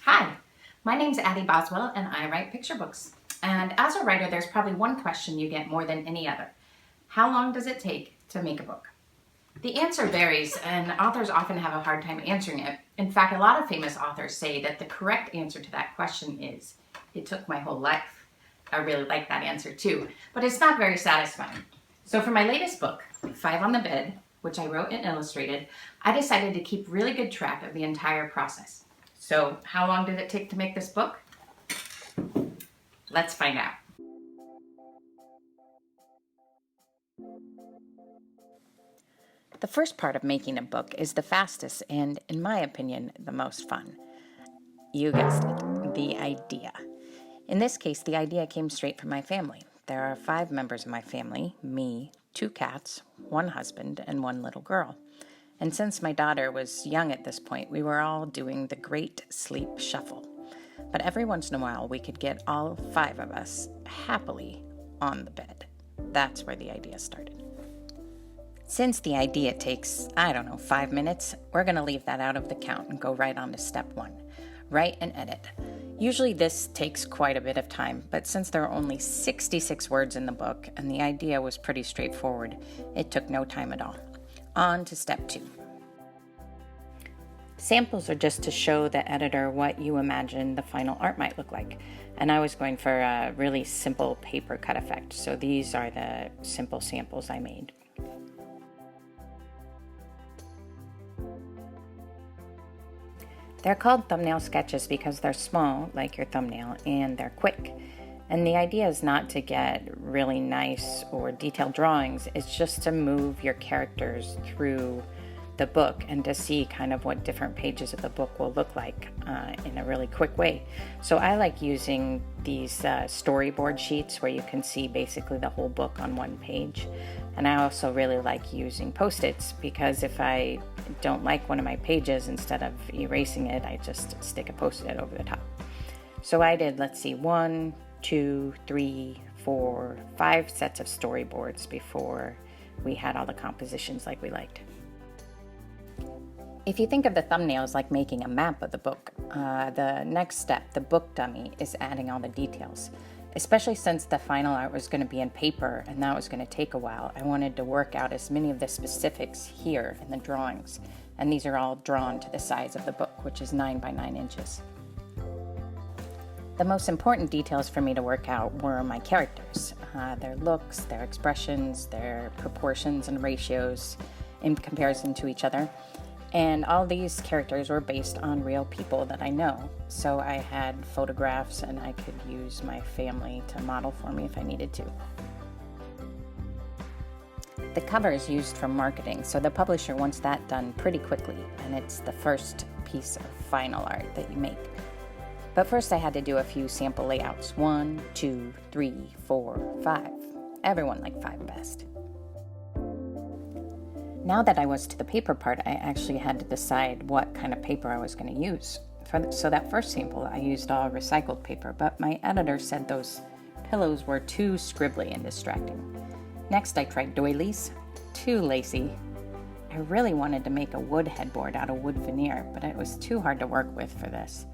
Hi, my name's Addie Boswell and I write picture books. And as a writer, there's probably one question you get more than any other. How long does it take to make a book? The answer varies, and authors often have a hard time answering it. In fact, a lot of famous authors say that the correct answer to that question is, it took my whole life. I really like that answer too, but it's not very satisfying. So for my latest book, Five on the Bed, which I wrote and illustrated, I decided to keep really good track of the entire process. So how long did it take to make this book? Let's find out. The first part of making a book is the fastest and, in my opinion, the most fun. You guessed it, the idea. In this case, the idea came straight from my family. There are 5 members of my family, me, 2 cats, 1 husband, and 1 little girl. And since my daughter was young at this point, we were all doing the great sleep shuffle. But every once in a while, we could get all 5 of us happily on the bed. That's where the idea started. Since the idea takes, 5 minutes, we're going to leave that out of the count and go right on to step 1. Write and edit. Usually this takes quite a bit of time, but since there are only 66 words in the book and the idea was pretty straightforward, it took no time at all. On to step 2. Samples are just to show the editor what you imagine the final art might look like. And I was going for a really simple paper cut effect, so these are the simple samples I made. They're called thumbnail sketches because they're small, like your thumbnail, and they're quick. And the idea is not to get really nice or detailed drawings, it's just to move your characters through the book and to see kind of what different pages of the book will look like in a really quick way. So I like using these storyboard sheets where you can see basically the whole book on one page. And I also really like using Post-its because if I don't like one of my pages, instead of erasing it, I just stick a Post-it over the top. So I did, 1, 2, 3, 4, 5 sets of storyboards before we had all the compositions like we liked. If you think of the thumbnails like making a map of the book, the next step, the book dummy, is adding all the details. Especially since the final art was going to be in paper and that was going to take a while, I wanted to work out as many of the specifics here in the drawings. And these are all drawn to the size of the book, which is 9 by 9 inches. The most important details for me to work out were my characters, their looks, their expressions, their proportions and ratios in comparison to each other. And all these characters were based on real people that I know. So I had photographs and I could use my family to model for me if I needed to. The cover is used for marketing, so the publisher wants that done pretty quickly, and it's the first piece of final art that you make. But first I had to do a few sample layouts. 1, 2, 3, 4, 5. Everyone liked 5 best. Now that I was to the paper part, I actually had to decide what kind of paper I was going to use. So that first sample, I used all recycled paper, but my editor said those pillows were too scribbly and distracting. Next, I tried doilies. Too lacy. I really wanted to make a wood headboard out of wood veneer, but it was too hard to work with for this.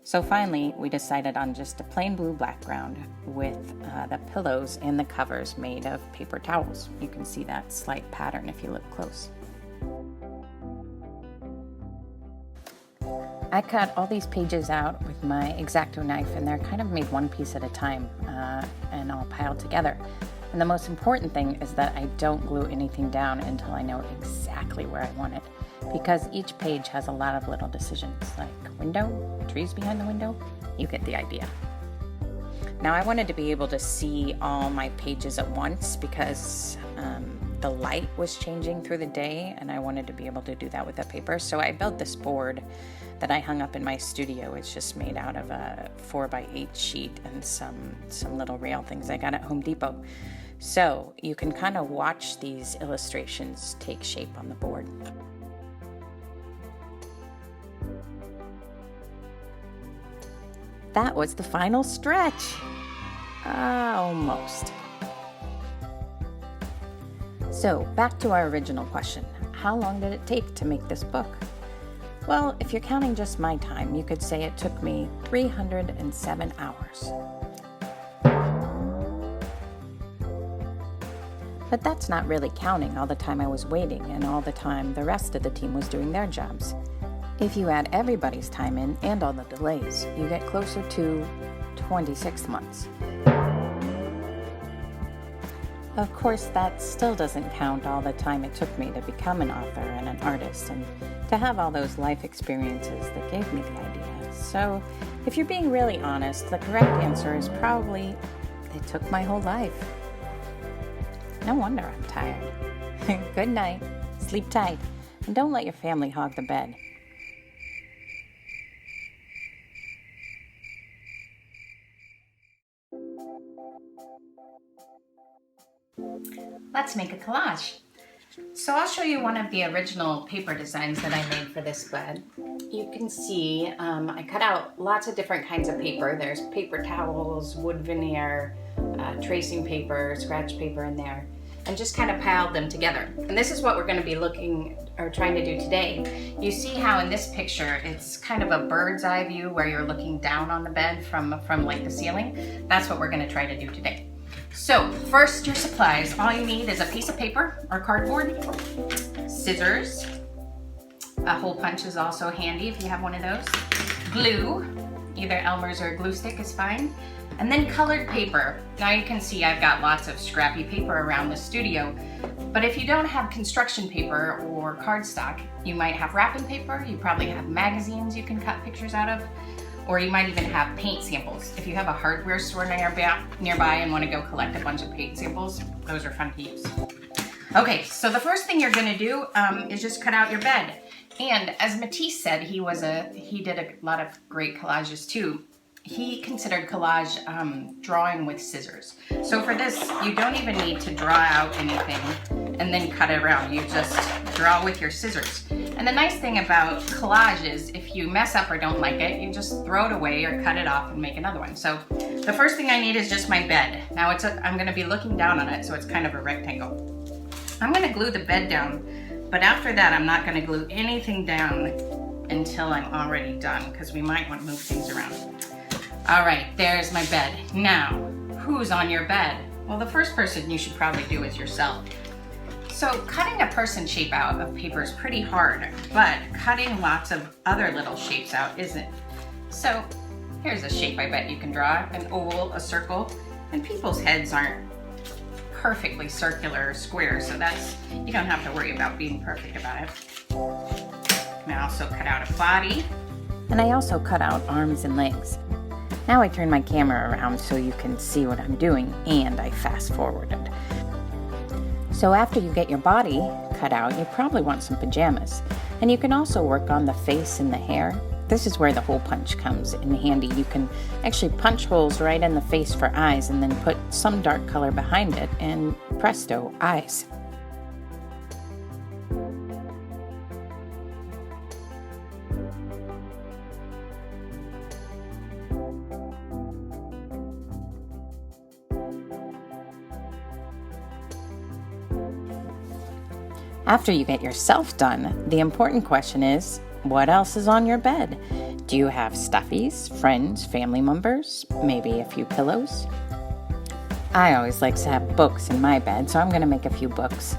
So finally, we decided on just a plain blue background with the pillows and the covers made of paper towels. You can see that slight pattern if you look close. I cut all these pages out with my X-Acto knife, and they're kind of made one piece at a time and all piled together. And the most important thing is that I don't glue anything down until I know exactly where I want it, because each page has a lot of little decisions, like window, trees behind the window. You get the idea. Now I wanted to be able to see all my pages at once because the light was changing through the day, and I wanted to be able to do that with the paper. So I built this board that I hung up in my studio. It's just made out of a 4x8 sheet and some little rail things I got at Home Depot. So you can kind of watch these illustrations take shape on the board. That was the final stretch. Almost. So back to our original question. How long did it take to make this book? Well, if you're counting just my time, you could say it took me 307 hours. But that's not really counting all the time I was waiting and all the time the rest of the team was doing their jobs. If you add everybody's time in and all the delays, you get closer to 26 months. Of course, that still doesn't count all the time it took me to become an author and an artist and to have all those life experiences that gave me the idea. So, if you're being really honest, the correct answer is probably it took my whole life. No wonder I'm tired. Good night, sleep tight, and don't let your family hog the bed. Let's make a collage. So I'll show you one of the original paper designs that I made for this bed. You can see I cut out lots of different kinds of paper. There's paper towels, wood veneer, tracing paper, scratch paper in there, and just kind of piled them together. And this is what we're going to be looking or trying to do today. You see how in this picture it's kind of a bird's eye view where you're looking down on the bed from like the ceiling. That's what we're going to try to do today. So first, your supplies. All you need is a piece of paper or cardboard, scissors, a hole punch is also handy if you have one of those, glue, either Elmer's or glue stick is fine, and then colored paper. Now you can see I've got lots of scrappy paper around the studio, but if you don't have construction paper or cardstock, you might have wrapping paper, you probably have magazines you can cut pictures out of, or you might even have paint samples. If you have a hardware store nearby and want to go collect a bunch of paint samples, those are fun to use. Okay, so the first thing you're gonna do is just cut out your bed. And as Matisse said, he did a lot of great collages too. He considered collage drawing with scissors. So for this, you don't even need to draw out anything and then cut it around. You just draw with your scissors. And the nice thing about collage is if you mess up or don't like it, you just throw it away or cut it off and make another one. So the first thing I need is just my bed. Now I'm gonna be looking down on it, so it's kind of a rectangle. I'm gonna glue the bed down, but after that, I'm not gonna glue anything down until I'm already done, because we might want to move things around. All right, there's my bed. Now, who's on your bed? Well, the first person you should probably do is yourself. So cutting a person shape out of paper is pretty hard, but cutting lots of other little shapes out isn't. So here's a shape I bet you can draw, an oval, a circle, and people's heads aren't perfectly circular or square, so you don't have to worry about being perfect about it. And I also cut out a body. And I also cut out arms and legs. Now I turn my camera around so you can see what I'm doing, and I fast forwarded. So after you get your body cut out, you probably want some pajamas. And you can also work on the face and the hair. This is where the hole punch comes in handy. You can actually punch holes right in the face for eyes and then put some dark color behind it, and presto, eyes. After you get yourself done, the important question is, what else is on your bed? Do you have stuffies, friends, family members, maybe a few pillows? I always like to have books in my bed, so I'm going to make a few books.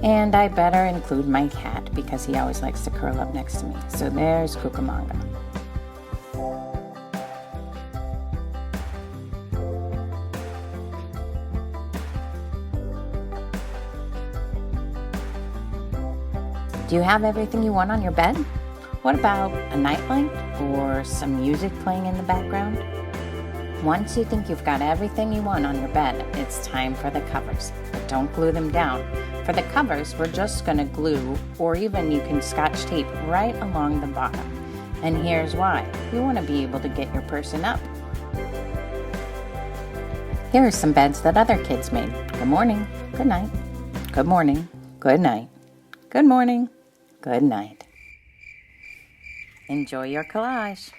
And I better include my cat because he always likes to curl up next to me. So there's Cucamonga. Do you have everything you want on your bed? What about a nightlight or some music playing in the background? Once you think you've got everything you want on your bed, it's time for the covers. But don't glue them down. For the covers, we're just going to glue, or even you can scotch tape right along the bottom. And here's why. You want to be able to get your person up. Here are some beds that other kids made. Good morning, good night. Good morning, good night. Good morning, good night. Enjoy your collage.